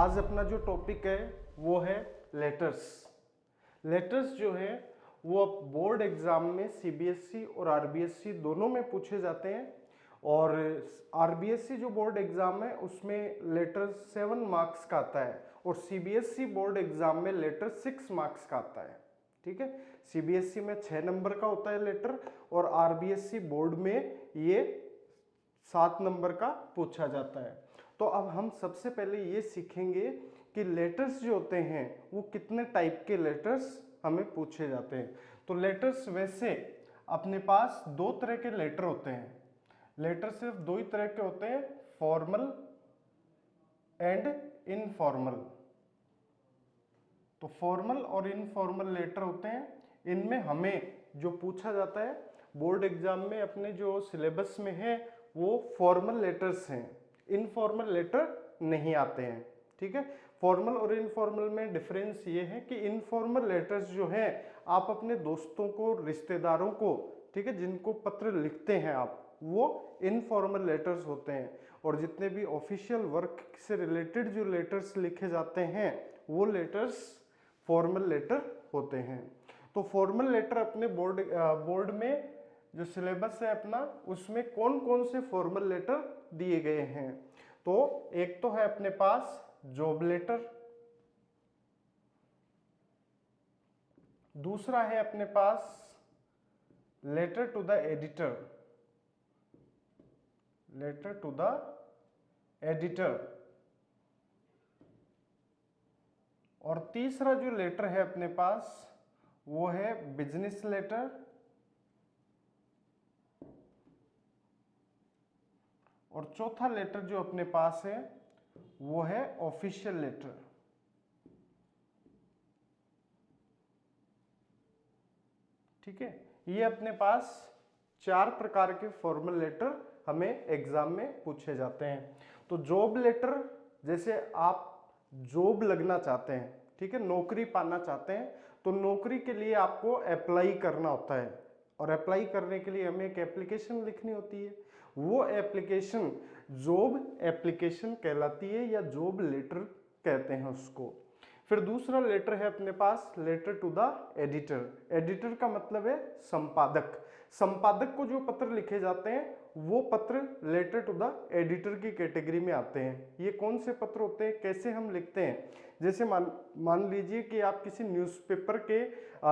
आज अपना जो टॉपिक है वो है लेटर्स। लेटर्स जो है वो अब बोर्ड एग्जाम में सीबीएसई और आरबीएसई दोनों में पूछे जाते हैं। और आरबीएसई जो बोर्ड एग्जाम है उसमें लेटर 7 मार्क्स का आता है और सीबीएसई बोर्ड एग्जाम में लेटर 6 मार्क्स का आता है। ठीक है, सीबीएसई में 6 नंबर का होता है लेटर और आरबीएसई बोर्ड में ये 7 नंबर का पूछा जाता है। तो अब हम सबसे पहले ये सीखेंगे कि लेटर्स जो होते हैं वो कितने टाइप के लेटर्स हमें पूछे जाते हैं। तो लेटर्स वैसे अपने पास दो तरह के लेटर होते हैं। लेटर सिर्फ दो ही तरह के होते हैं, फॉर्मल एंड इनफॉर्मल। तो फॉर्मल और इनफॉर्मल लेटर होते हैं, इनमें हमें जो पूछा जाता है बोर्ड एग्जाम में अपने जो सिलेबस में है वो फॉर्मल लेटर्स हैं, इनफॉर्मल लेटर नहीं आते हैं। ठीक है, फॉर्मल और इनफॉर्मल में डिफरेंस ये है कि इनफॉर्मल लेटर्स जो है आप अपने दोस्तों को, रिश्तेदारों को, ठीक है, जिनको पत्र लिखते हैं आप, वो इनफॉर्मल लेटर्स होते हैं। और जितने भी ऑफिशियल वर्क से रिलेटेड जो लेटर्स लिखे जाते हैं वो लेटर्स फॉर्मल लेटर होते हैं। तो फॉर्मल लेटर अपने बोर्ड में जो सिलेबस है अपना उसमें कौन कौन से फॉर्मल लेटर दिए गए हैं। तो एक तो है अपने पास जॉब लेटर, दूसरा है अपने पास letter to the editor, letter to the editor, और तीसरा जो लेटर है अपने पास वो है बिजनेस लेटर, और चौथा लेटर जो अपने पास है वो है ऑफिशियल लेटर। ठीक है, ये अपने पास 4 प्रकार के फॉर्मल लेटर हमें एग्जाम में पूछे जाते हैं। तो जॉब लेटर, जैसे आप जॉब लगना चाहते हैं, ठीक है, नौकरी पाना चाहते हैं, तो नौकरी के लिए आपको अप्लाई करना होता है और अप्लाई करने के लिए हमें एक एप्लीकेशन लिखनी होती है। वो एप्लीकेशन जॉब एप्लीकेशन कहलाती है या जॉब लेटर कहते हैं उसको। फिर दूसरा लेटर है अपने पास letter to the editor. Editor का मतलब है संपादक। संपादक को जो पत्र लिखे जाते हैं वो पत्र लेटर टू द एडिटर की कैटेगरी में आते हैं। ये कौन से पत्र होते हैं, कैसे हम लिखते हैं, जैसे मान लीजिए कि आप किसी न्यूज़पेपर के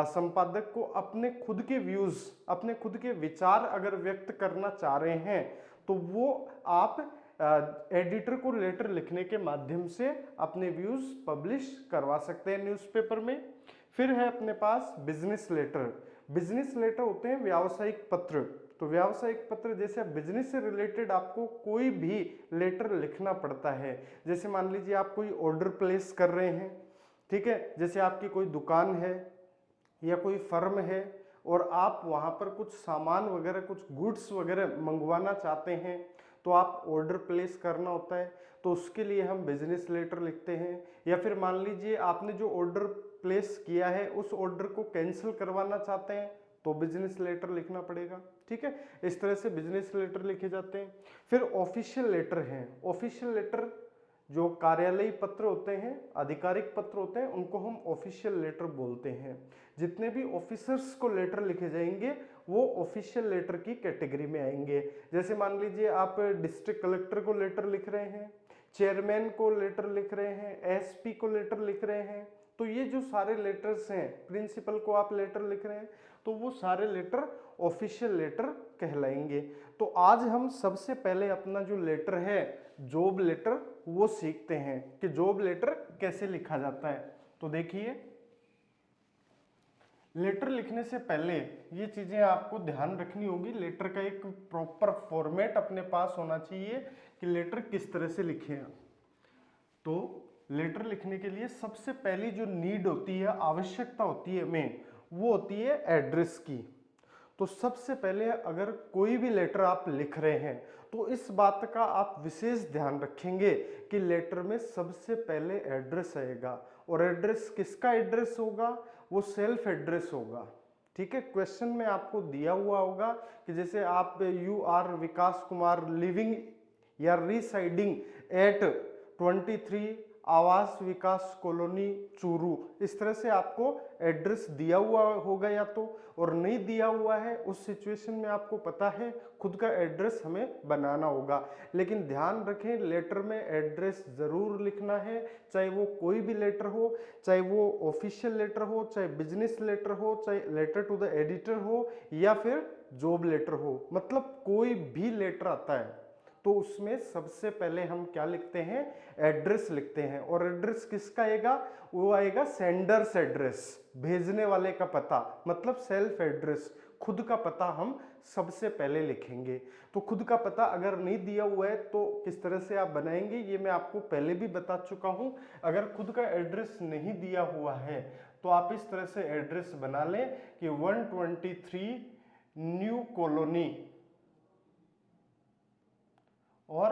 संपादक को अपने खुद के व्यूज, अपने खुद के विचार अगर व्यक्त करना चाह रहे हैं तो वो आप एडिटर को लेटर लिखने के माध्यम से अपने व्यूज पब्लिश करवा सकते हैं न्यूज़पेपर में। फिर है अपने पास बिजनेस लेटर। बिजनेस लेटर होते हैं व्यावसायिक पत्र। तो व्यावसायिक पत्र जैसे बिजनेस से रिलेटेड आपको कोई भी लेटर लिखना पड़ता है। जैसे मान लीजिए आप कोई ऑर्डर प्लेस कर रहे हैं, ठीक है, जैसे आपकी कोई दुकान है या कोई फर्म है और आप वहाँ पर कुछ सामान वगैरह, कुछ गुड्स वगैरह मंगवाना चाहते हैं, तो आप ऑर्डर प्लेस करना होता है, तो उसके लिए हम बिजनेस लेटर लिखते हैं। या फिर मान लीजिए आपने जो ऑर्डर प्लेस किया है उस ऑर्डर को कैंसिल करवाना चाहते हैं तो बिजनेस लेटर लिखना पड़ेगा। ठीक है, इस तरह से बिजनेस लेटर लिखे जाते हैं। फिर ऑफिशियल लेटर हैं। ऑफिशियल लेटर जो कार्यालयी पत्र होते हैं, आधिकारिक पत्र होते हैं, उनको हम ऑफिशियल लेटर बोलते हैं। जितने भी ऑफिसर्स को लेटर लिखे जाएंगे वो ऑफिशियल लेटर की कैटेगरी में आएंगे। जैसे मान लीजिए आप डिस्ट्रिक्ट कलेक्टर को लेटर लिख रहे हैं, चेयरमैन को लेटर लिख रहे हैं, एसपी को लेटर लिख रहे हैं, तो ये जो सारे लेटर्स हैं, प्रिंसिपल को आप लेटर लिख रहे हैं, तो वो सारे लेटर ऑफिशियल लेटर कहलाएंगे। तो आज हम सबसे पहले अपना जो लेटर है जॉब लेटर वो सीखते हैं कि जॉब लेटर कैसे लिखा जाता है। तो देखिए, लेटर लिखने से पहले ये चीजें आपको ध्यान रखनी होगी। लेटर का एक प्रॉपर फॉर्मेट अपने पास होना चाहिए कि लेटर किस तरह से लिखें। तो लेटर लिखने के लिए सबसे पहली जो नीड होती है, आवश्यकता होती है हमें, वो होती है एड्रेस की। तो सबसे पहले अगर कोई भी लेटर आप लिख रहे हैं तो इस बात का आप विशेष ध्यान रखेंगे कि लेटर में सबसे पहले एड्रेस आएगा। और एड्रेस किसका एड्रेस होगा, वो सेल्फ एड्रेस होगा। ठीक है, क्वेश्चन में आपको दिया हुआ होगा कि जैसे आप you are Vikas Kumar living या residing at 23 Awas Vikas colony Churu, इस तरह से आपको एड्रेस दिया हुआ होगा या तो, और नहीं दिया हुआ है उस सिचुएशन में आपको पता है खुद का एड्रेस हमें बनाना होगा। लेकिन ध्यान रखें लेटर में एड्रेस ज़रूर लिखना है, चाहे वो कोई भी लेटर हो, चाहे वो ऑफिशियल लेटर हो, चाहे बिजनेस लेटर हो, चाहे लेटर टू द एडिटर हो, या फिर जॉब लेटर हो, मतलब कोई भी लेटर आता है तो उसमें सबसे पहले हम क्या लिखते हैं, एड्रेस लिखते हैं। और एड्रेस किसका आएगा, वो आएगा सेंडर्स एड्रेस, भेजने वाले का पता, मतलब सेल्फ एड्रेस, खुद का पता हम सबसे पहले लिखेंगे। तो खुद का पता अगर नहीं दिया हुआ है तो किस तरह से आप बनाएंगे ये मैं आपको पहले भी बता चुका हूं। अगर खुद का एड्रेस नहीं दिया हुआ है तो आप इस तरह से एड्रेस बना लें कि 123 न्यू कॉलोनी, और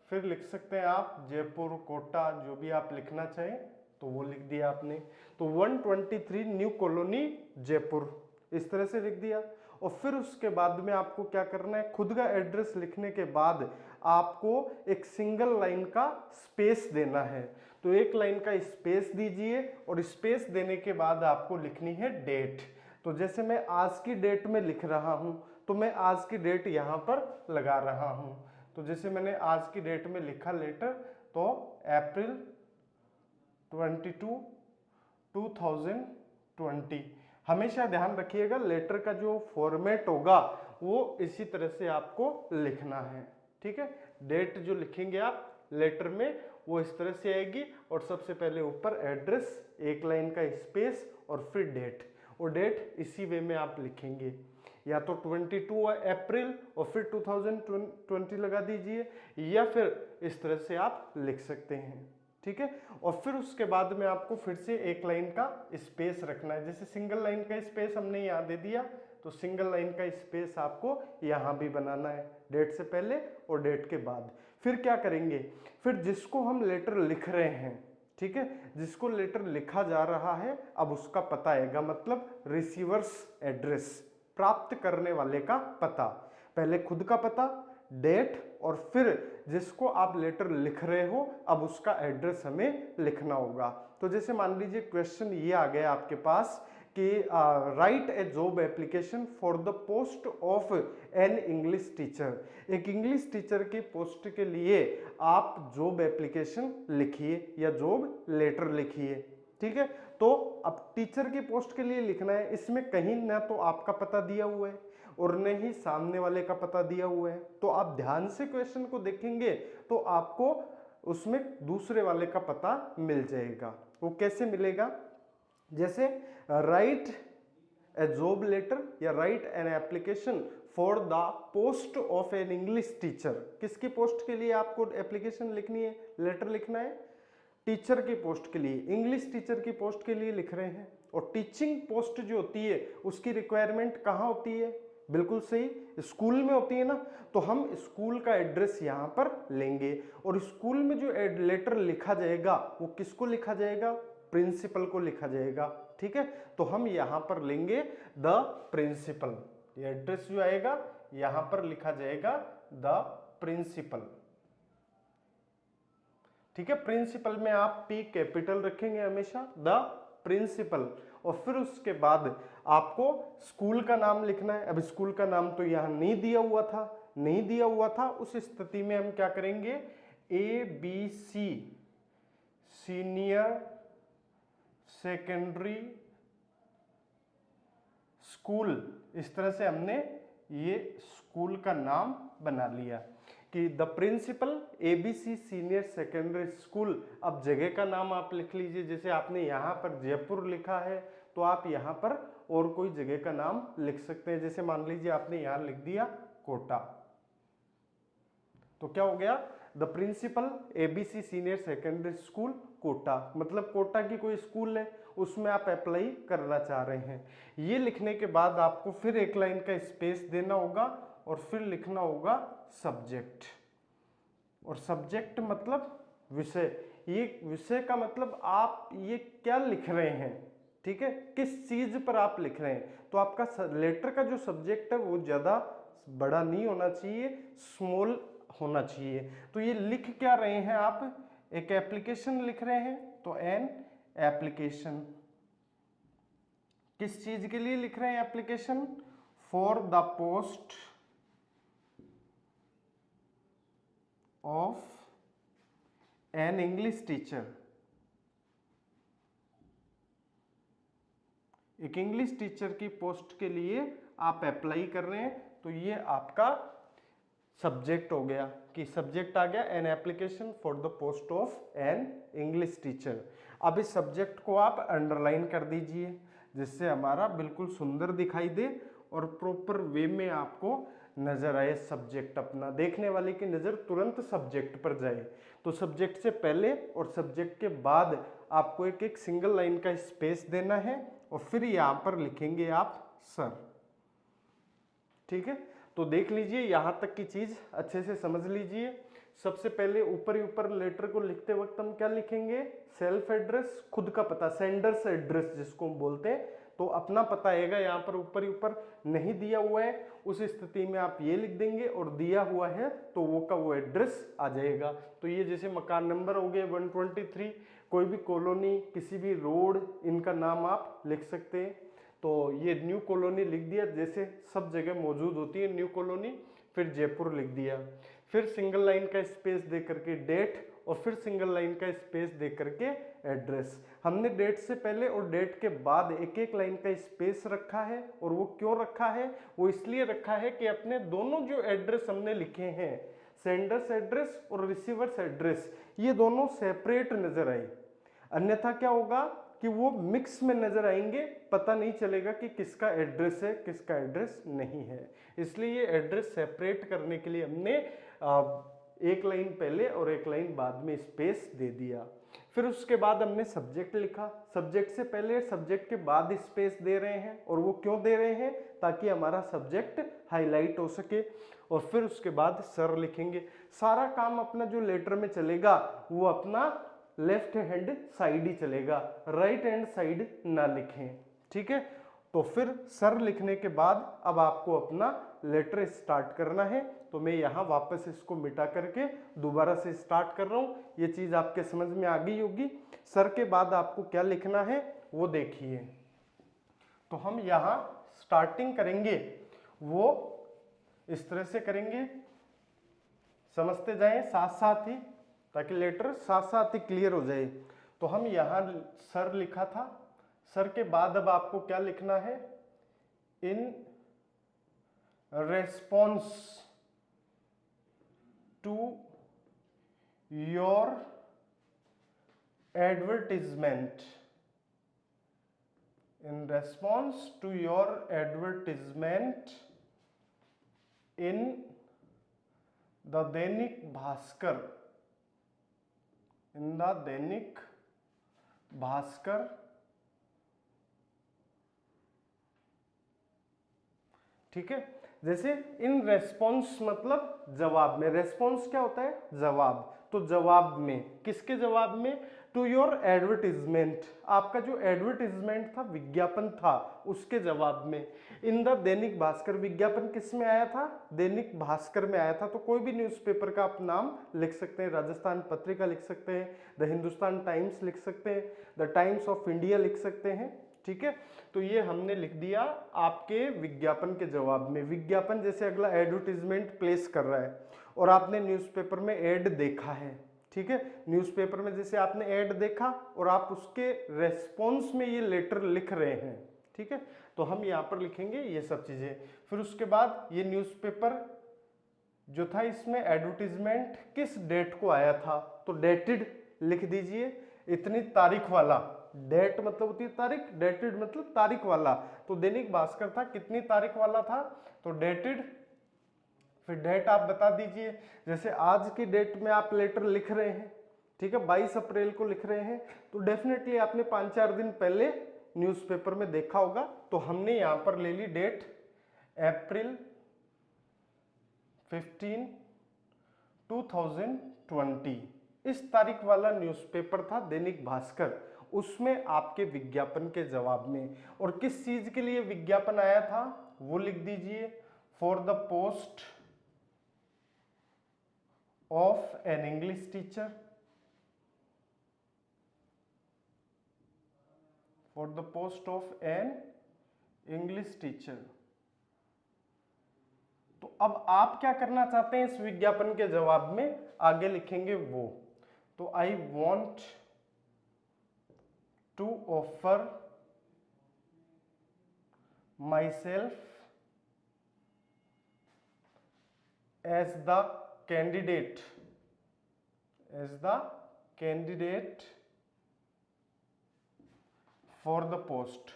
फिर लिख सकते हैं आप जयपुर, कोटा, जो भी आप लिखना चाहें तो वो लिख दिया आपने। तो 123 न्यू कॉलोनी जयपुर, इस तरह से लिख दिया। और फिर उसके बाद में आपको क्या करना है, खुद का एड्रेस लिखने के बाद आपको एक सिंगल लाइन का स्पेस देना है। तो एक लाइन का स्पेस दीजिए, और स्पेस देने के बाद आपको लिखनी है डेट। तो जैसे मैं आज की डेट में लिख रहा हूं तो मैं आज की डेट यहां पर लगा रहा हूं। तो जैसे मैंने आज की डेट में लिखा लेटर, तो अप्रैल 22, 2020। हमेशा ध्यान रखिएगा लेटर का जो फॉर्मेट होगा वो इसी तरह से आपको लिखना है, ठीक है। डेट जो लिखेंगे आप लेटर में वो इस तरह से आएगी, और सबसे पहले ऊपर एड्रेस, एक लाइन का स्पेस, और फिर डेट। और डेट इसी वे में आप लिखेंगे, या तो 22 अप्रैल और फिर 2020 लगा दीजिए, या फिर इस तरह से आप लिख सकते हैं, ठीक है। और फिर उसके बाद में आपको फिर से एक लाइन का स्पेस रखना है। जैसे सिंगल लाइन का स्पेस हमने यहाँ दे दिया, तो सिंगल लाइन का स्पेस आपको यहाँ भी बनाना है, डेट से पहले और डेट के बाद। फिर क्या करेंगे, फिर जिसको हम लेटर लिख रहे हैं, ठीक है, जिसको लेटर लिखा जा रहा है, अब उसका पता आएगा, मतलब रिसीवर्स एड्रेस, प्राप्त करने वाले का पता। पहले खुद का पता, डेट, और फिर जिसको आप लेटर लिख रहे हो अब उसका एड्रेस हमें लिखना होगा। तो जैसे मान लीजिए क्वेश्चन ये आ गया आपके पास कि right A job application for the post of an English teacher. एक इंग्लिश टीचर की पोस्ट के लिए आप जॉब एप्लीकेशन लिखिए या जॉब लेटर लिखिए, ठीक है। तो अब टीचर की पोस्ट के लिए लिखना है, इसमें कहीं ना तो आपका पता दिया हुआ है और न ही सामने वाले का पता दिया हुआ है। तो आप ध्यान से क्वेश्चन को देखेंगे तो आपको उसमें दूसरे वाले का पता मिल जाएगा। वो कैसे मिलेगा, जैसे राइट ए जॉब लेटर या right an application for the post of an English teacher. किसकी पोस्ट के लिए आपको एप्लीकेशन लिखनी है, लेटर लिखना है, टीचर की पोस्ट के लिए, इंग्लिश टीचर की पोस्ट के लिए लिख रहे हैं। और टीचिंग पोस्ट जो होती है उसकी रिक्वायरमेंट कहाँ होती है, बिल्कुल सही, स्कूल में होती है ना। तो हम स्कूल का एड्रेस यहाँ पर लेंगे, और स्कूल में जो लेटर लिखा जाएगा वो किसको लिखा जाएगा, प्रिंसिपल को लिखा जाएगा, ठीक है। तो हम यहाँ पर लेंगे द प्रिंसिपल, ये एड्रेस जो आएगा यहाँ पर लिखा जाएगा द प्रिंसिपल, ठीक है। प्रिंसिपल में आप पी कैपिटल रखेंगे हमेशा, द प्रिंसिपल। और फिर उसके बाद आपको स्कूल का नाम लिखना है। अब स्कूल का नाम तो यहाँ नहीं दिया हुआ था, उस स्थिति में हम क्या करेंगे, ABC सीनियर सेकेंडरी स्कूल, इस तरह से हमने ये स्कूल का नाम बना लिया कि the principal ABC senior secondary school. अब जगह का नाम आप लिख लीजिए, जैसे आपने यहाँ पर जयपुर लिखा है तो आप यहाँ पर और कोई जगह का नाम लिख सकते हैं। जैसे मान लीजिए आपने यहाँ लिख दिया कोटा, तो क्या हो गया, the principal ABC senior secondary school Kota, मतलब कोटा की कोई स्कूल है उसमें आप अप्लाई करना चाह रहे हैं। ये लिखने के बाद आपको फिर एक लाइन का स्पेस देना होगा और फिर लिखना होगा सब्जेक्ट। और सब्जेक्ट मतलब विषय, ये विषय का मतलब आप ये क्या लिख रहे हैं, ठीक है, किस चीज पर आप लिख रहे हैं। तो आपका लेटर का जो सब्जेक्ट है वो ज्यादा बड़ा नहीं होना चाहिए, स्मॉल होना चाहिए। तो ये लिख क्या रहे हैं आप, एक एप्लीकेशन लिख रहे हैं तो एन एप्लीकेशन। किस चीज के लिए लिख रहे हैं application? For the post of an English teacher. एक इंग्लिश टीचर की पोस्ट के लिए आप अप्लाई कर रहे हैं, तो ये आपका सब्जेक्ट हो गया कि सब्जेक्ट आ गया an application for the post of an English teacher. अब इस सब्जेक्ट को आप अंडरलाइन कर दीजिए जिससे हमारा बिल्कुल सुंदर दिखाई दे और प्रॉपर वे में आपको नजर आए सब्जेक्ट, अपना देखने वाले की नजर तुरंत सब्जेक्ट पर जाए। तो सब्जेक्ट से पहले और सब्जेक्ट के बाद आपको एक एक सिंगल लाइन का स्पेस देना है और फिर यहाँ पर लिखेंगे आप सर। ठीक है, तो देख लीजिए यहाँ तक की चीज अच्छे से समझ लीजिए। सबसे पहले ऊपर ही ऊपर लेटर को लिखते वक्त हम क्या लिखेंगे? सेल्फ एड्रेस, खुद का पता, सेंडर्स एड्रेस जिसको हम बोलते हैं। तो अपना पता आएगा, यहाँ पर ऊपर ही ऊपर नहीं दिया हुआ है उस स्थिति में आप ये लिख देंगे, और दिया हुआ है तो वो का वो एड्रेस आ जाएगा। तो ये जैसे मकान नंबर हो गए 123, कोई भी कॉलोनी, किसी भी रोड, इनका नाम आप लिख सकते हैं। तो ये न्यू कॉलोनी लिख दिया, जैसे सब जगह मौजूद होती है न्यू कॉलोनी, फिर जयपुर लिख दिया। फिर सिंगल लाइन का स्पेस दे करके डेट, और फिर सिंगल लाइन का स्पेस दे करके एड्रेस। हमने डेट से पहले और डेट के बाद एक एक लाइन का स्पेस रखा है, और वो क्यों रखा है? वो इसलिए रखा है कि अपने दोनों जो एड्रेस हमने लिखे हैं, सेंडर्स एड्रेस और रिसीवर्स एड्रेस, ये दोनों सेपरेट नजर आए। अन्यथा क्या होगा कि वो मिक्स में नजर आएंगे, पता नहीं चलेगा कि किसका एड्रेस है किसका एड्रेस नहीं है। इसलिए ये एड्रेस सेपरेट करने के लिए हमने एक लाइन पहले और एक लाइन बाद में स्पेस दे दिया। फिर उसके बाद हमने सब्जेक्ट लिखा, सब्जेक्ट से पहले सब्जेक्ट के बाद स्पेस दे रहे हैं, और वो क्यों दे रहे हैं? ताकि हमारा सब्जेक्ट हाईलाइट हो सके। और फिर उसके बाद सर लिखेंगे। सारा काम अपना जो लेटर में चलेगा वो अपना लेफ्ट हैंड साइड ही चलेगा, राइट हैंड साइड ना लिखें। ठीक है, तो फिर सर लिखने के बाद अब आपको अपना लेटर स्टार्ट करना है। तो मैं यहाँ वापस इसको मिटा करके दोबारा से स्टार्ट कर रहा हूँ, ये चीज आपके समझ में आ गई होगी। सर के बाद आपको क्या लिखना है वो देखिए। तो हम यहाँ स्टार्टिंग करेंगे वो इस तरह से करेंगे, समझते जाएं साथ साथ ही, ताकि लेटर साथ साथ ही क्लियर हो जाए। तो हम यहाँ सर लिखा था, सर के बाद अब आपको क्या लिखना है? In response to your advertisement, in response to your advertisement in the Dainik Bhaskar, in the Dainik Bhaskar, ठीक है। जैसे इन रेस्पॉन्स मतलब जवाब में, रेस्पॉन्स क्या होता है? जवाब। तो जवाब में, किसके जवाब में? टू योर एडवर्टीजमेंट, आपका जो एडवर्टीजमेंट था, विज्ञापन था, उसके जवाब में। इन द दैनिक भास्कर, विज्ञापन किस में आया था? दैनिक भास्कर में आया था। तो कोई भी न्यूज़पेपर का आप नाम लिख सकते हैं, राजस्थान पत्रिका लिख सकते हैं, द हिंदुस्तान टाइम्स लिख सकते हैं, द टाइम्स ऑफ इंडिया लिख सकते हैं। ठीक है, तो ये हमने लिख दिया आपके विज्ञापन के जवाब में। विज्ञापन जैसे अगला एडवर्टीजमेंट प्लेस कर रहा है और आपने न्यूज़पेपर में ऐड देखा है। ठीक है, न्यूज़पेपर में जैसे आपने ऐड देखा और आप उसके रेस्पॉन्स में ये लेटर लिख रहे हैं। ठीक है, तो हम यहाँ पर लिखेंगे ये सब चीजें। फिर उसके बाद ये न्यूज़पेपर जो था, इसमें एडवर्टीजमेंट किस डेट को आया था? तो डेटेड लिख दीजिए, इतनी तारीख वाला। डेट मतलब होती है तारीख, डेटेड मतलब तारीख वाला। तो दैनिक भास्कर था, कितनी तारीख वाला था? तो डेटेड। फिर डेट आप बता दीजिए, जैसे आज की डेट में आप लेटर लिख रहे हैं, ठीक है, 22 अप्रैल को लिख रहे हैं, तो डेफिनेटली आपने 5-4 दिन पहले न्यूज़पेपर में देखा होगा। तो हमने यहाँ पर ले ली डेट अप्रैल 15, 2020। इस तारीख वाला न्यूज़पेपर था दैनिक भास्कर, उसमें आपके विज्ञापन के जवाब में। और किस चीज के लिए विज्ञापन आया था वो लिख दीजिए, for the post of an English teacher. For the post of an English teacher. तो अब आप क्या करना चाहते हैं इस विज्ञापन के जवाब में, आगे लिखेंगे वो। तो I want to offer myself as the candidate for the post.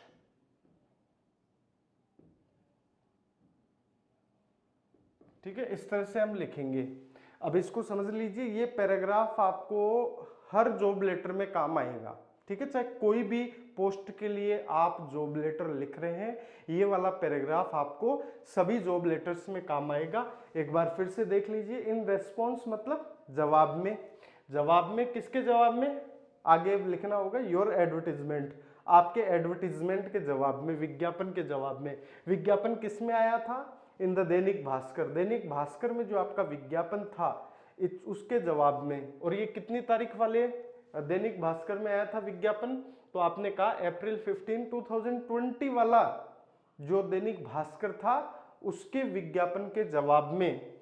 ठीक है, इस तरह से हम लिखेंगे। अब इसको समझ लीजिए, ये पैराग्राफ आपको हर जॉब लेटर में काम आएगा। ठीक है, चाहे कोई भी पोस्ट के लिए आप जॉब लेटर लिख रहे हैं, ये वाला पैराग्राफ आपको सभी जॉब लेटर्स में काम आएगा। एक बार फिर से देख लीजिए, इन रेस्पॉन्स मतलब जवाब में। जवाब में किसके जवाब में? आगे लिखना होगा योर एडवर्टीजमेंट, आपके एडवर्टीजमेंट के जवाब में, विज्ञापन के जवाब में। विज्ञापन किस में आया था? इन द दैनिक भास्कर। दैनिक भास्कर में जो आपका विज्ञापन था उसके जवाब में। और ये कितनी तारीख वाले दैनिक भास्कर में आया था विज्ञापन? तो आपने कहा अप्रैल 15, 2020 वाला जो दैनिक भास्कर था उसके विज्ञापन के जवाब में।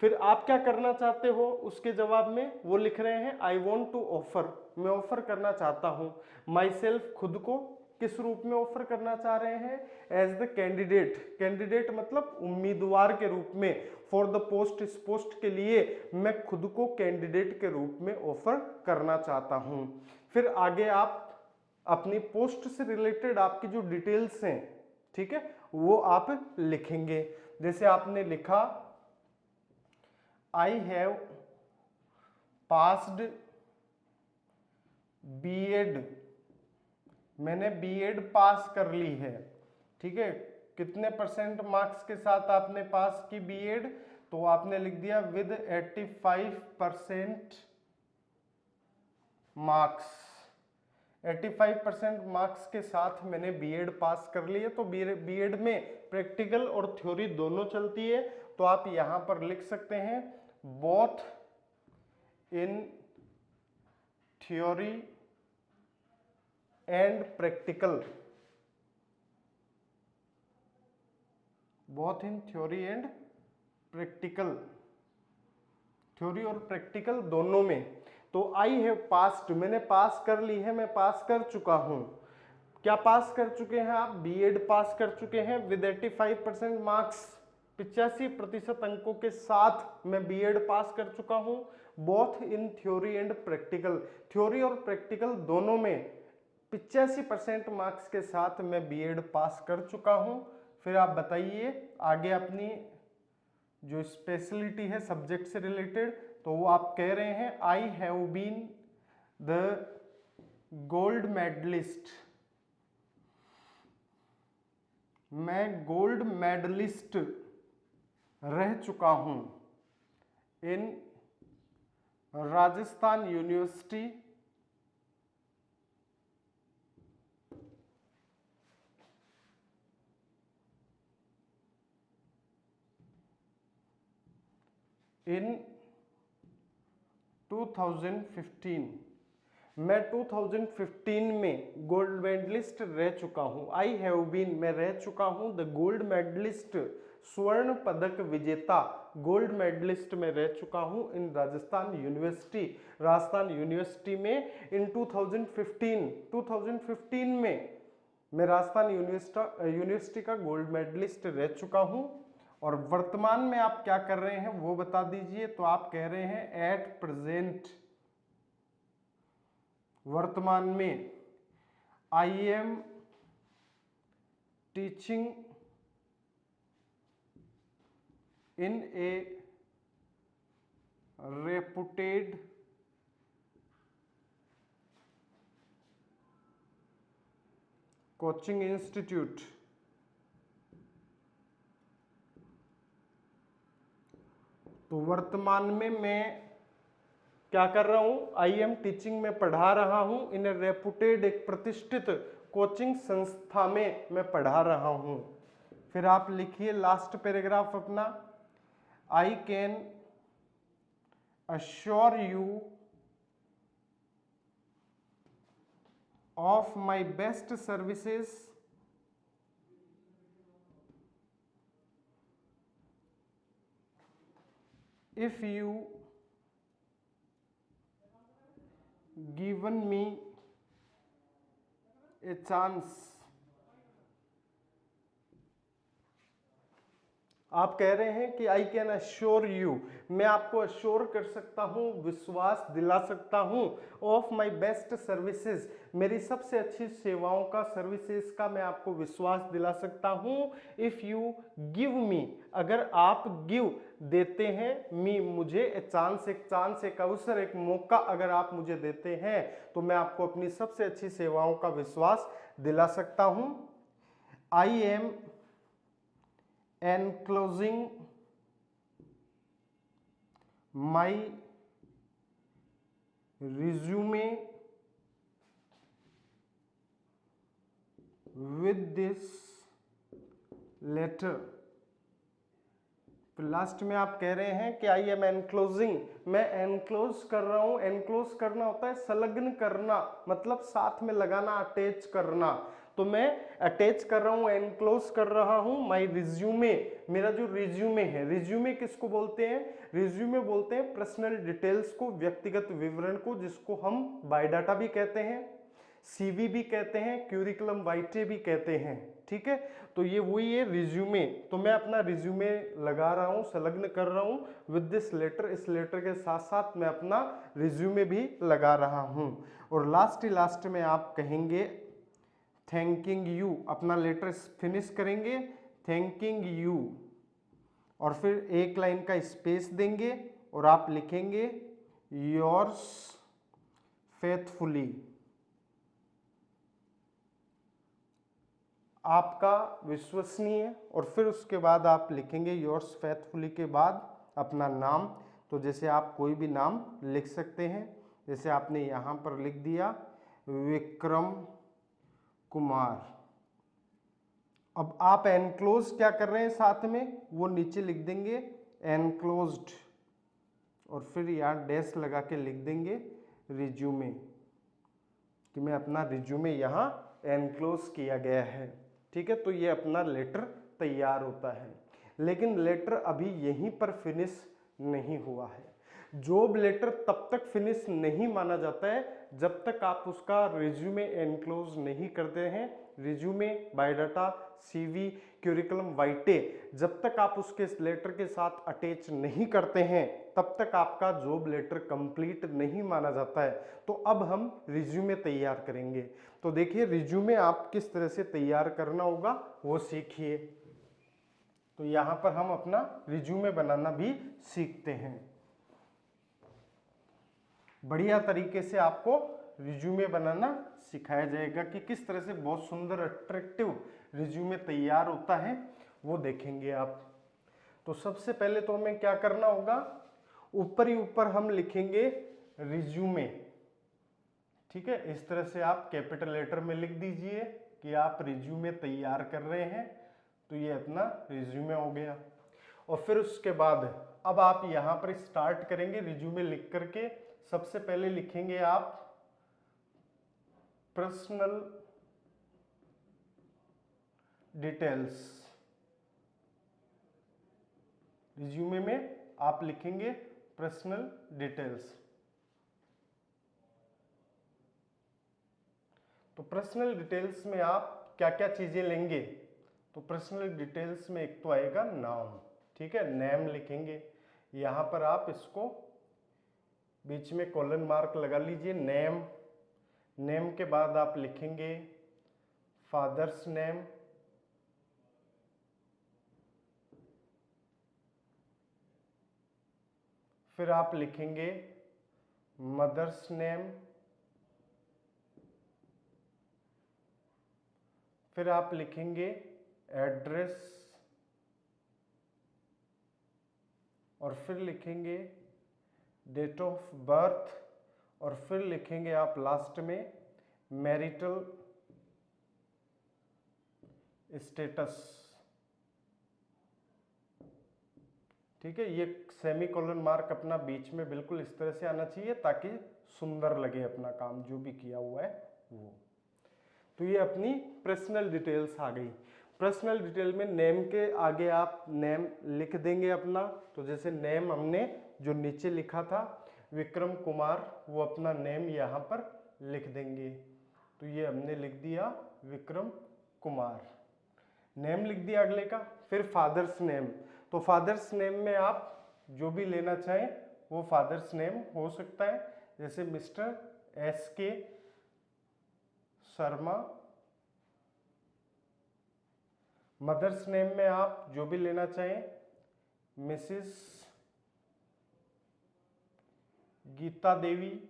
फिर आप क्या करना चाहते हो उसके जवाब में? वो लिख रहे हैं आई वॉन्ट टू ऑफर, मैं ऑफर करना चाहता हूं माई सेल्फ, खुद को। किस रूप में ऑफर करना चाह रहे हैं? As the candidate. कैंडिडेट मतलब उम्मीदवार के रूप में। फॉर द पोस्ट, इस पोस्ट के लिए मैं खुद को कैंडिडेट के रूप में ऑफर करना चाहता हूं। फिर आगे आप अपनी पोस्ट से रिलेटेड आपकी जो डिटेल्स हैं, ठीक है, वो आप लिखेंगे। जैसे आपने लिखा आई हैव पास्ड बीएड, मैंने बीएड पास कर ली है। ठीक है, कितने परसेंट मार्क्स के साथ आपने पास की बीएड? तो आपने लिख दिया विद 85% मार्क्स। 85% मार्क्स के साथ मैंने बीएड पास कर ली है। तो बीएड में प्रैक्टिकल और थ्योरी दोनों चलती है। तो आप यहां पर लिख सकते हैं both in theory and practical, both in theory and practical, theory और प्रैक्टिकल दोनों में। तो आई हैव पास्ड, मैंने पास कर ली है, मैं पास कर चुका हूं। क्या पास कर चुके हैं आप? बीएड पास कर चुके हैं विद 85% मार्क्स, 85% अंकों के साथ मैं बीएड पास कर चुका हूं। Both in theory and practical, theory और प्रैक्टिकल दोनों में 85% मार्क्स के साथ मैं बीएड पास कर चुका हूं। फिर आप बताइए आगे अपनी जो स्पेशलिटी है सब्जेक्ट से रिलेटेड, तो वो आप कह रहे हैं I have been the gold medallist, मैं गोल्ड मेडलिस्ट रह चुका हूं इन राजस्थान यूनिवर्सिटी इन 2015, मैं 2015 में गोल्ड मेडलिस्ट रह चुका हूं। आई हैव बीन, मैं रह चुका हूं द गोल्ड मेडलिस्ट, स्वर्ण पदक विजेता, गोल्ड मेडलिस्ट में रह चुका हूं इन राजस्थान यूनिवर्सिटी, राजस्थान यूनिवर्सिटी में इन 2015 में मैं राजस्थान यूनिवर्सिटी का गोल्ड मेडलिस्ट रह चुका हूं। और वर्तमान में आप क्या कर रहे हैं वो बता दीजिए। तो आप कह रहे हैं एट प्रेजेंट, वर्तमान में I am teaching in A reputed coaching institute. तो वर्तमान में मैं क्या कर रहा हूं? आई एम टीचिंग में पढ़ा रहा हूं इन ए रेपुटेड, एक प्रतिष्ठित कोचिंग संस्था में मैं पढ़ा रहा हूं। फिर आप लिखिए लास्ट पैराग्राफ अपना, I can assure you of my best services if you given me a chance। आप कह रहे हैं कि आई कैन अश्योर यू, मैं आपको अश्योर कर सकता हूं, विश्वास दिला सकता हूं, ऑफ माई बेस्ट सर्विसेज, मेरी सबसे अच्छी सेवाओं का, सर्विसेज का मैं आपको विश्वास दिला सकता हूं। इफ यू गिव मी, अगर आप गिव देते हैं, मी मुझे, एक चांस, एक अवसर, एक मौका अगर आप मुझे देते हैं तो मैं आपको अपनी सबसे अच्छी सेवाओं का विश्वास दिला सकता हूं। I am enclosing my resume with this letter। तो लास्ट में आप कह रहे हैं कि आई एम एनक्लोजिंग, मैं एनक्लोज कर रहा हूं। एनक्लोज करना होता है संलग्न करना, मतलब साथ में लगाना, अटैच करना। तो मैं अटैच कर रहा हूं, एनक्लोज कर रहा हूं माय रिज्यूमे, मेरा जो रिज्यूमे है। रिज्यूमे किसको बोलते हैं? रिज्यूमे बोलते हैं पर्सनल डिटेल्स को, व्यक्तिगत विवरण को, जिसको हम बायोडाटा भी कहते हैं, सीवी भी कहते हैं, क्यूरिकुलम वाइटे भी कहते हैं। ठीक है, तो ये वही है रिज्यूमे। तो मैं अपना रिज्यूमे लगा रहा हूं, संलग्न कर रहा हूं विद दिस लेटर, इस लेटर के साथ साथ मैं अपना रिज्यूमे भी लगा रहा हूं। और लास्ट में आप कहेंगे थैंकिंग यू, अपना लेटर फिनिश करेंगे थैंकिंग यू, और फिर एक लाइन का स्पेस देंगे और आप लिखेंगे योर्स फेथफुली, आपका विश्वसनीय, और फिर उसके बाद आप लिखेंगे योर्स फेथफुली के बाद अपना नाम। तो जैसे आप कोई भी नाम लिख सकते हैं, जैसे आपने यहाँ पर लिख दिया विक्रम कुमार। अब आप एनक्लोज क्या कर रहे हैं साथ में, वो नीचे लिख देंगे एनक्लोज्ड, और फिर यहाँ डैश लगा के लिख देंगे रिज्यूमे, कि मैं अपना रिज्यूमे यहाँ एनक्लोज किया गया है। ठीक है, तो ये अपना लेटर तैयार होता है। लेकिन लेटर अभी यहीं पर फिनिश नहीं हुआ है। जॉब लेटर तब तक फिनिश नहीं माना जाता है जब तक आप उसका रिज्यूमे एनक्लोज नहीं करते हैं। रिज्यूमे, बायोडाटा, सीवी, क्यूरिकुलम वाइटे, जब तक आप उसके लेटर के साथ अटैच नहीं करते हैं तब तक आपका जॉब लेटर कंप्लीट नहीं माना जाता है। तो अब हम रिज्यूमे तैयार करेंगे। तो देखिए रिज्यूमे आप किस तरह से तैयार करना होगा वो सीखिए। तो यहाँ पर हम अपना रिज्यूमे बनाना भी सीखते हैं। बढ़िया तरीके से आपको रिज्यूमे बनाना सिखाया जाएगा कि किस तरह से बहुत सुंदर अट्रैक्टिव रिज्यूमे तैयार होता है, वो देखेंगे आप। तो सबसे पहले तो हमें क्या करना होगा, ऊपर ही ऊपर हम लिखेंगे रिज्यूमे। ठीक है, इस तरह से आप कैपिटल लेटर में लिख दीजिए कि आप रिज्यूमे तैयार कर रहे हैं। तो ये अपना रिज्यूमे हो गया। और फिर उसके बाद अब आप यहाँ पर स्टार्ट करेंगे रिज्यूमे लिख करके। सबसे पहले लिखेंगे आप पर्सनल डिटेल्स। रिज्यूमे में आप लिखेंगे पर्सनल डिटेल्स। तो पर्सनल डिटेल्स में आप क्या क्या चीजें लेंगे, तो पर्सनल डिटेल्स में एक तो आएगा नाम। ठीक है, नेम लिखेंगे। यहां पर आप इसको बीच में कॉलन मार्क लगा लीजिए, नेम। नेम के बाद आप लिखेंगे फादर्स नेम, फिर आप लिखेंगे मदर्स नेम, फिर आप लिखेंगे एड्रेस, और फिर लिखेंगे डेट ऑफ बर्थ, और फिर लिखेंगे आप लास्ट में मैरिटल स्टेटस। ठीक है, ये सेमीकोलन मार्क अपना बीच में बिल्कुल इस तरह से आना चाहिए ताकि सुंदर लगे अपना काम जो भी किया हुआ है वो। तो ये अपनी पर्सनल डिटेल्स आ गई। पर्सनल डिटेल में नेम के आगे आप नेम लिख देंगे अपना। तो जैसे नेम हमने जो नीचे लिखा था विक्रम कुमार, वो अपना नेम यहाँ पर लिख देंगे। तो ये हमने लिख दिया विक्रम कुमार, नेम लिख दिया अगले का। फिर फादर्स नेम, तो फादर्स नेम में आप जो भी लेना चाहें वो फादर्स नेम हो सकता है, जैसे mister SK Sharma. Mother's name में आप जो भी लेना चाहें, मिसिस गीता देवी,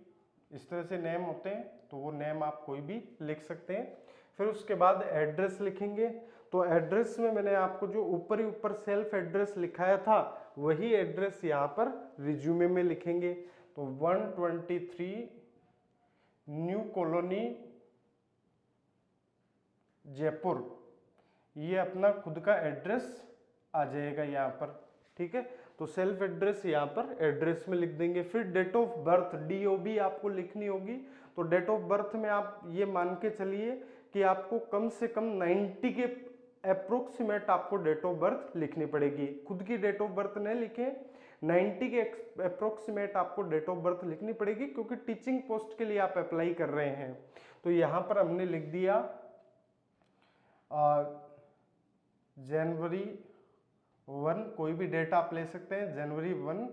इस तरह से नेम होते हैं, तो वो नेम आप कोई भी लिख सकते हैं। फिर उसके बाद एड्रेस लिखेंगे। तो एड्रेस में मैंने आपको जो ऊपर ही ऊपर सेल्फ एड्रेस लिखाया था वही एड्रेस यहाँ पर रिज्यूमे में लिखेंगे। तो 123 न्यू कॉलोनी जयपुर, ये अपना खुद का एड्रेस आ जाएगा यहाँ पर, ठीक है। तो सेल्फ एड्रेस यहाँ पर एड्रेस में लिख देंगे। फिर डेट ऑफ बर्थ DOB आपको लिखनी होगी। तो डेट ऑफ बर्थ में आप ये मान के चलिए कि आपको कम से कम 90 के अप्रोक्सीमेट आपको डेट ऑफ बर्थ लिखनी पड़ेगी। खुद की डेट ऑफ बर्थ नहीं लिखें, 90 के अप्रोक्सीमेट आपको डेट ऑफ बर्थ लिखनी पड़ेगी, क्योंकि टीचिंग पोस्ट के लिए आप अप्लाई कर रहे हैं। तो यहाँ पर हमने लिख दिया जनवरी 1, कोई भी डेट आप ले सकते हैं, जनवरी 1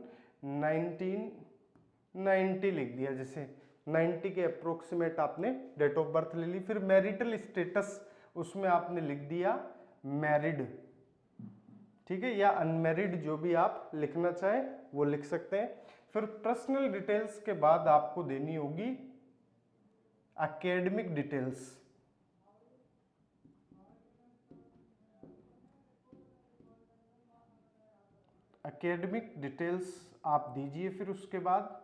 1990 लिख दिया। जैसे 90 के अप्रोक्सीमेट आपने डेट ऑफ बर्थ ले ली। फिर मैरिटल स्टेटस, उसमें आपने लिख दिया मैरिड, ठीक है, या अनमैरिड, जो भी आप लिखना चाहें वो लिख सकते हैं। फिर पर्सनल डिटेल्स के बाद आपको देनी होगी एकेडमिक डिटेल्स। एकेडमिक डिटेल्स आप दीजिए। फिर उसके बाद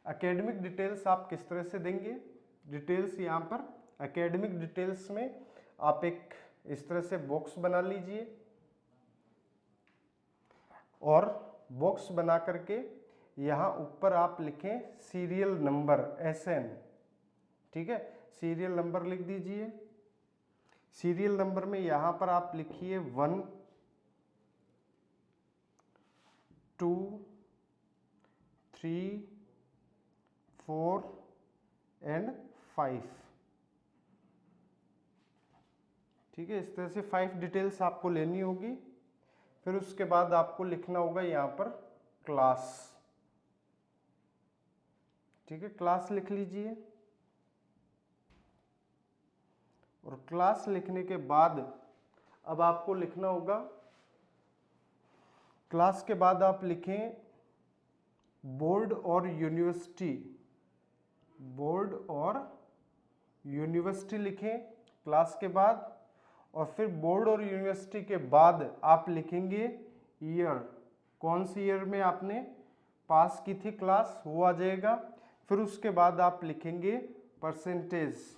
एकेडमिक डिटेल्स आप किस तरह से देंगे, डिटेल्स यहाँ पर एकेडमिक डिटेल्स में आप एक इस तरह से बॉक्स बना लीजिए, और बॉक्स बना करके यहाँ ऊपर आप लिखें सीरियल नंबर SN, ठीक है, सीरियल नंबर लिख दीजिए। सीरियल नंबर में यहाँ पर आप लिखिए 1 2 3 4 एंड 5, ठीक है। इस तरह से 5 डिटेल्स आपको लेनी होगी। फिर उसके बाद आपको लिखना होगा यहाँ पर क्लास, ठीक है, क्लास लिख लीजिए। और क्लास लिखने के बाद अब आपको लिखना होगा, क्लास के बाद आप लिखें बोर्ड और यूनिवर्सिटी, बोर्ड और यूनिवर्सिटी लिखें क्लास के बाद। और फिर बोर्ड और यूनिवर्सिटी के बाद आप लिखेंगे ईयर, कौन सी ईयर में आपने पास की थी क्लास, वो आ जाएगा। फिर उसके बाद आप लिखेंगे परसेंटेज,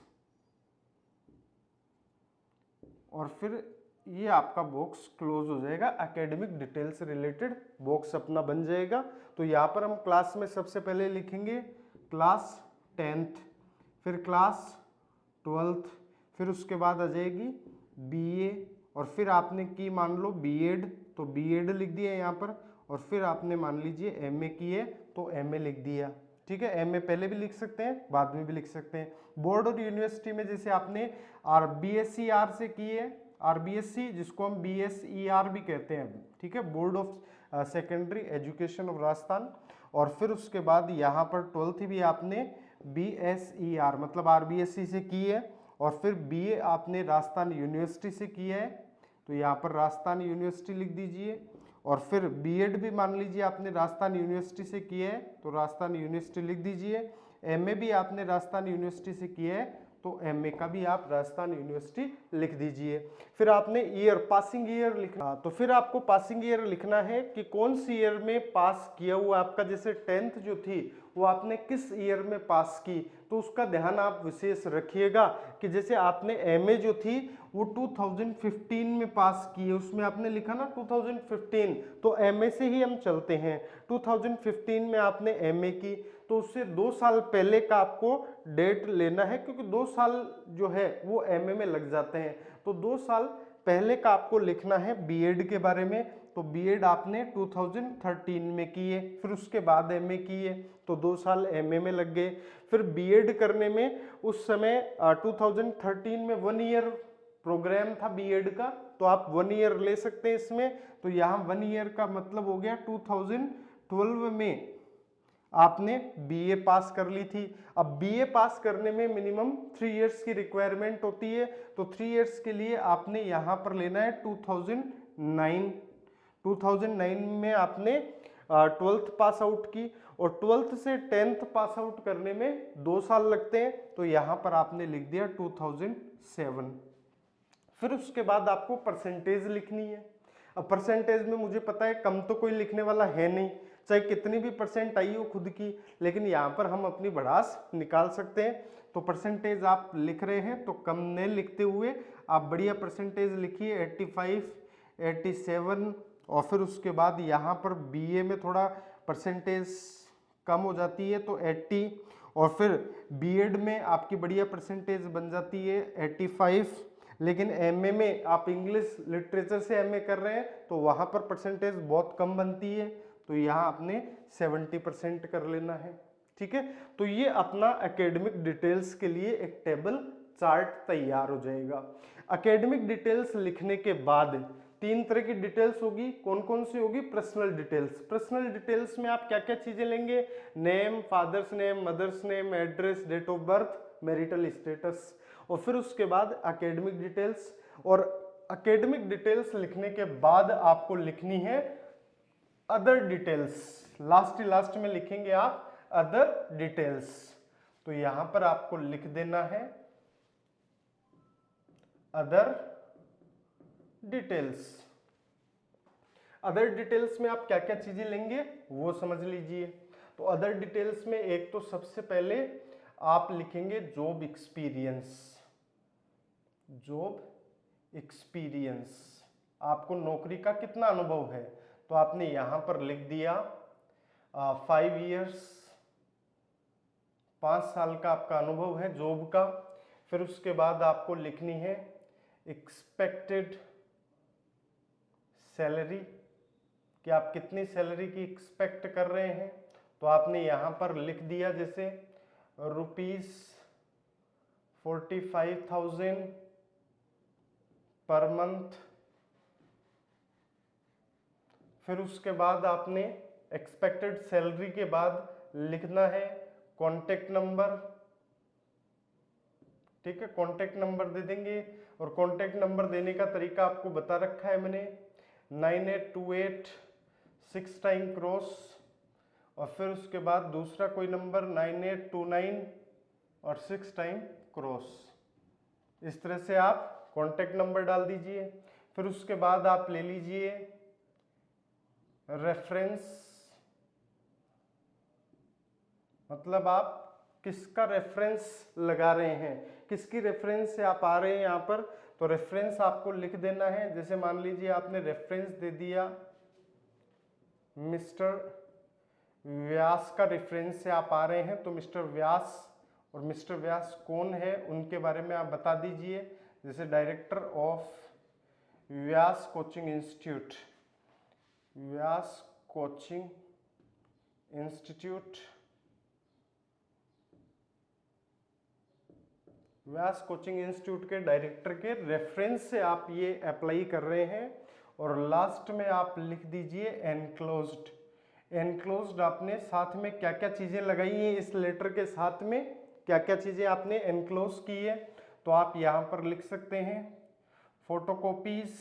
और फिर ये आपका बॉक्स क्लोज हो जाएगा। एकेडमिक डिटेल से रिलेटेड बॉक्स अपना बन जाएगा। तो यहाँ पर हम क्लास में सबसे पहले लिखेंगे क्लास 10th, फिर क्लास 12th, फिर उसके बाद आ जाएगी BA, और फिर आपने की मान लो B.Ed, तो B.Ed लिख दिया यहाँ पर। और फिर आपने मान लीजिए MA की है तो MA लिख दिया, ठीक है। MA पहले भी लिख सकते हैं, बाद में भी लिख सकते हैं। बोर्ड और यूनिवर्सिटी में जैसे आपने BSER से की है, RBSC जिसको हम BSER भी कहते हैं, ठीक है, board of secondary education of Rajasthan. और फिर उसके बाद यहाँ पर 12th भी आपने BSER मतलब RBSC से की है, और फिर BA आपने राजस्थान यूनिवर्सिटी से किया है, तो यहाँ पर राजस्थान यूनिवर्सिटी लिख दीजिए। और फिर B.Ed भी मान लीजिए आपने राजस्थान यूनिवर्सिटी से किया है, तो राजस्थान यूनिवर्सिटी लिख दीजिए। MA भी आपने राजस्थान यूनिवर्सिटी से किया है, तो MA का भी आप राजस्थान यूनिवर्सिटी लिख दीजिए। फिर आपने ईयर, पासिंग ईयर लिखना, तो फिर आपको पासिंग ईयर लिखना है कि कौन सी ईयर में पास किया हुआ आपका, जैसे 10th जो थी वो आपने किस ईयर में पास की, तो उसका ध्यान आप विशेष रखिएगा कि जैसे आपने MA जो थी वो 2015 में पास की है, उसमें आपने लिखा ना 2015, तो MA से ही हम चलते हैं। 2015 में आपने MA की, तो उससे 2 साल पहले का आपको डेट लेना है, क्योंकि 2 साल जो है वो एमए में लग जाते हैं। तो 2 साल पहले का आपको लिखना है बीएड के बारे में। तो बीएड आपने 2013 में किए, फिर उसके बाद एमए किए, तो 2 साल एमए में लग गए। फिर बीएड करने में उस समय 2013 में 1 ईयर प्रोग्राम था बीएड का, तो आप 1 ईयर ले सकते हैं इसमें। तो यहाँ 1 ईयर का मतलब हो गया 2012 में आपने बीए पास कर ली थी। अब बीए पास करने में मिनिमम 3 इयर्स की रिक्वायरमेंट होती है, तो 3 इयर्स के लिए आपने यहाँ पर लेना है 2009 में आपने 12th पास आउट की, और 12th से 10th पास आउट करने में 2 साल लगते हैं, तो यहाँ पर आपने लिख दिया 2007। फिर उसके बाद आपको परसेंटेज लिखनी है। अब परसेंटेज में मुझे पता है कम तो कोई लिखने वाला है नहीं, चाहे कितनी भी परसेंट आई हो खुद की, लेकिन यहाँ पर हम अपनी भड़ास निकाल सकते हैं। तो परसेंटेज आप लिख रहे हैं तो कम न लिखते हुए आप बढ़िया परसेंटेज लिखिए 85, 87, और फिर उसके बाद यहाँ पर बीए में थोड़ा परसेंटेज कम हो जाती है तो 80, और फिर बीएड में आपकी बढ़िया परसेंटेज बन जाती है 85। लेकिन एमए में आप इंग्लिश लिटरेचर से एमए कर रहे हैं तो वहाँ पर परसेंटेज बहुत कम बनती है, तो यहाँ आपने 70% कर लेना है। ठीक है, तो ये अपना एकेडमिक डिटेल्स के लिए एक टेबल चार्ट तैयार हो जाएगा। एकेडमिक डिटेल्स लिखने के बाद 3 तरह की डिटेल्स होगी। कौन कौन सी होगी? Personal details. पर्सनल डिटेल्स में आप क्या क्या चीजें लेंगे? Name, father's name, mother's name, address, date of birth, marital status, और फिर उसके बाद एकेडमिक डिटेल्स। और एकेडमिक डिटेल्स लिखने के बाद आपको लिखनी है अदर डिटेल्स। लास्ट में लिखेंगे आप अदर डिटेल्स। तो यहां पर आपको लिख देना है अदर डिटेल्स। अदर डिटेल्स में आप क्या क्या चीजें लेंगे वो समझ लीजिए। तो अदर डिटेल्स में एक तो सबसे पहले आप लिखेंगे जॉब एक्सपीरियंस। जॉब एक्सपीरियंस, आपको नौकरी का कितना अनुभव है, तो आपने यहां पर लिख दिया 5 इयर्स, 5 साल का आपका अनुभव है जॉब का। फिर उसके बाद आपको लिखनी है एक्सपेक्टेड सैलरी, कि आप कितनी सैलरी की एक्सपेक्ट कर रहे हैं, तो आपने यहाँ पर लिख दिया जैसे ₹45,000 पर मंथ। फिर उसके बाद आपने एक्सपेक्टेड सैलरी के बाद लिखना है कॉन्टेक्ट नंबर। ठीक है, कॉन्टेक्ट नंबर दे देंगे, और कॉन्टेक्ट नंबर देने का तरीका आपको बता रखा है मैंने, 9828 6 टाइम क्रॉस, और फिर उसके बाद दूसरा कोई नंबर 9829 और 6 टाइम क्रॉस। इस तरह से आप कॉन्टेक्ट नंबर डाल दीजिए। फिर उसके बाद आप ले लीजिए रेफरेंस, मतलब आप किसका रेफरेंस लगा रहे हैं, किसकी रेफरेंस से आप आ रहे हैं यहाँ पर, तो रेफरेंस आपको लिख देना है। जैसे मान लीजिए आपने रेफरेंस दे दिया मिस्टर व्यास का रेफरेंस से आप आ रहे हैं, तो मिस्टर व्यास, और मिस्टर व्यास कौन है उनके बारे में आप बता दीजिए। जैसे director of Vyas coaching institute, Vyas coaching institute, Vyas coaching institute के डायरेक्टर के रेफरेंस से आप ये अप्लाई कर रहे हैं। और लास्ट में आप लिख दीजिए एनक्लोज्ड। एनक्लोज्ड आपने साथ में क्या क्या चीजें लगाई हैं, इस लेटर के साथ में क्या क्या चीजें आपने एनक्लोज की है, तो आप यहां पर लिख सकते हैं फोटोकॉपीज,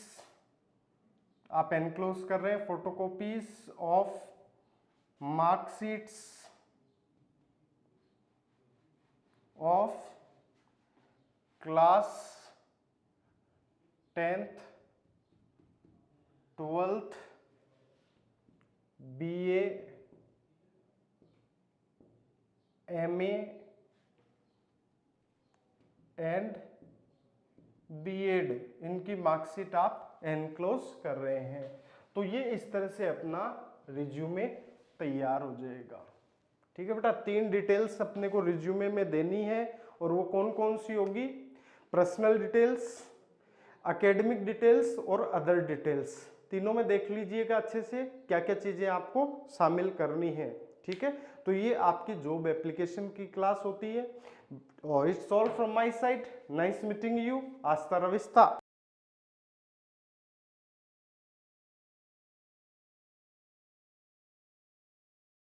आप एनक्लोज कर रहे हैं photocopies of marksheets of class 10th 12th BA MA and B Ed, इनकी मार्कशीट आप एनक्लोज कर रहे हैं। तो ये इस तरह से अपना रिज्यूमे तैयार हो जाएगा। ठीक है बेटा, 3 डिटेल्स अपने को रिज्यूमे में देनी है, और वो कौन कौन सी होगी? पर्सनल डिटेल्स, एकेडमिक डिटेल्स और अदर डिटेल्स। तीनों में देख लीजिएगा अच्छे से क्या क्या चीजें आपको शामिल करनी है। ठीक है, तो ये आपकी जॉब एप्लीकेशन की क्लास होती है। It's all from my side, nice meeting you, हasta la vista।